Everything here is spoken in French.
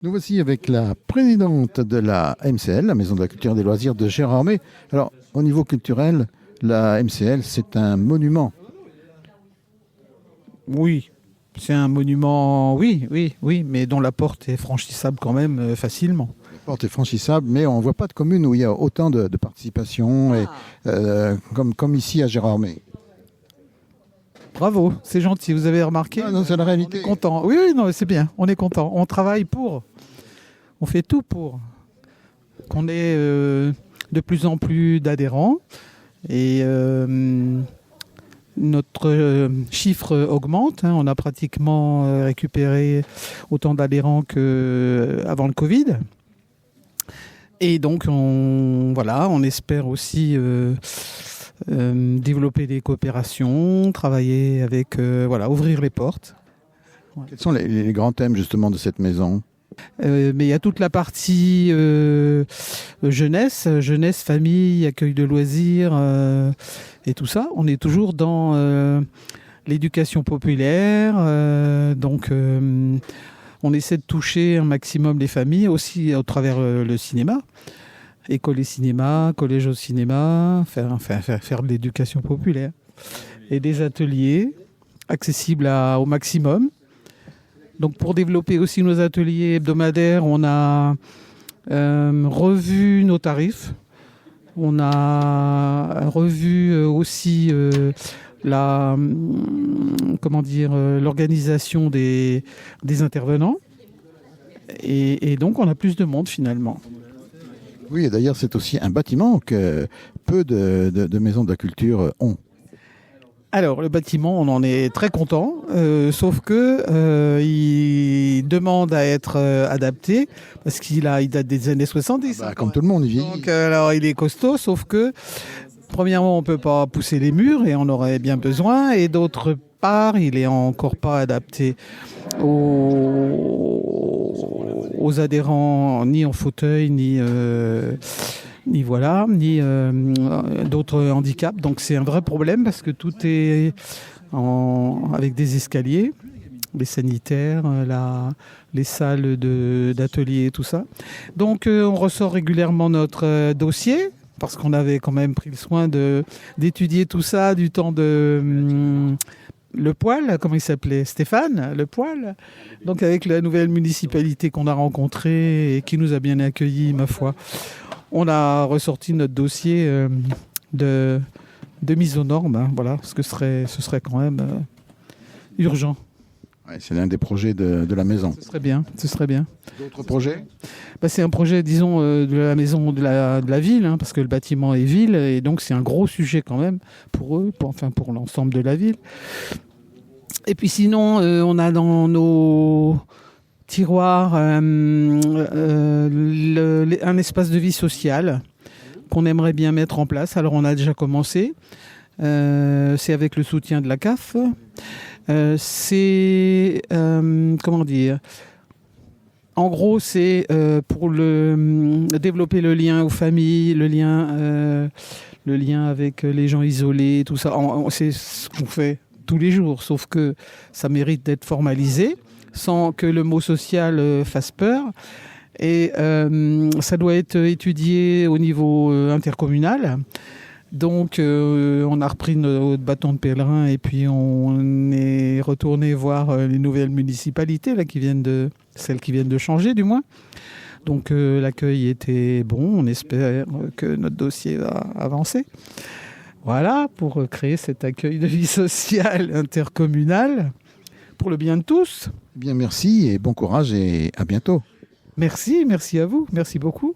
Nous voici avec la présidente de la MCL, la Maison de la Culture et des Loisirs de Gérardmer. Alors, au niveau culturel, la MCL, c'est un monument. Oui, c'est un monument, oui, mais dont la porte est franchissable quand même facilement. La porte est franchissable, mais on ne voit pas de commune où il y a autant de participation, comme ici à Gérardmer. Bravo, c'est gentil, vous avez remarqué. Ah non, c'est la On réalité. est content. Oui, non, c'est bien, on est content. On travaille pour, on fait tout pour qu'on ait de plus en plus d'adhérents et notre chiffre augmente. On a pratiquement récupéré autant d'adhérents qu'avant le Covid. Et donc, on espère aussi développer des coopérations, travailler avec, ouvrir les portes. Quels sont les grands thèmes justement de cette maison? Mais il y a toute la partie jeunesse, famille, accueil de loisirs et tout ça. On est toujours dans l'éducation populaire, on essaie de toucher un maximum les familles aussi au travers le cinéma. École et cinéma, collège au cinéma, faire de l'éducation populaire. Et des ateliers accessibles au maximum. Donc pour développer aussi nos ateliers hebdomadaires, on a revu nos tarifs. On a revu aussi l'organisation des intervenants. Et donc on a plus de monde finalement. Oui, et d'ailleurs, c'est aussi un bâtiment que peu de maisons de la culture ont. Alors, le bâtiment, on en est très content, sauf que il demande à être adapté parce il date des années 70. Comme tout le monde, il vieillit. Donc, alors, il est costaud, sauf que, premièrement, on ne peut pas pousser les murs et on aurait bien besoin. Et d'autre part, il n'est encore pas adapté aux adhérents, ni en fauteuil, ni d'autres handicaps. Donc c'est un vrai problème parce que tout est avec des escaliers, les sanitaires, les salles d'atelier et tout ça. Donc on ressort régulièrement notre dossier parce qu'on avait quand même pris le soin d'étudier tout ça du temps de... Le Poil, comment il s'appelait? Stéphane, Le Poil. Donc avec la nouvelle municipalité qu'on a rencontrée et qui nous a bien accueillis, ma foi, on a ressorti notre dossier de mise aux normes, voilà, parce que ce serait quand même urgent. Ouais, c'est l'un des projets de la maison. Ce serait bien. D'autres projets? C'est un projet, disons, de la maison de la ville, parce que le bâtiment est ville, et donc c'est un gros sujet quand même pour eux, pour l'ensemble de la ville. Et puis sinon, on a dans nos tiroirs un espace de vie sociale qu'on aimerait bien mettre en place. Alors on a déjà commencé, c'est avec le soutien de la CAF. En gros, c'est pour développer le lien aux familles, le lien avec les gens isolés, tout ça. C'est ce qu'on fait tous les jours, sauf que ça mérite d'être formalisé sans que le mot social fasse peur. Et ça doit être étudié au niveau intercommunal. Donc, on a repris notre bâton de pèlerin et puis on est retourné voir les nouvelles municipalités, celles qui viennent de changer du moins. Donc, l'accueil était bon. On espère que notre dossier va avancer. Voilà, pour créer cet accueil de vie sociale intercommunale pour le bien de tous. Bien, merci et bon courage et à bientôt. Merci à vous. Merci beaucoup.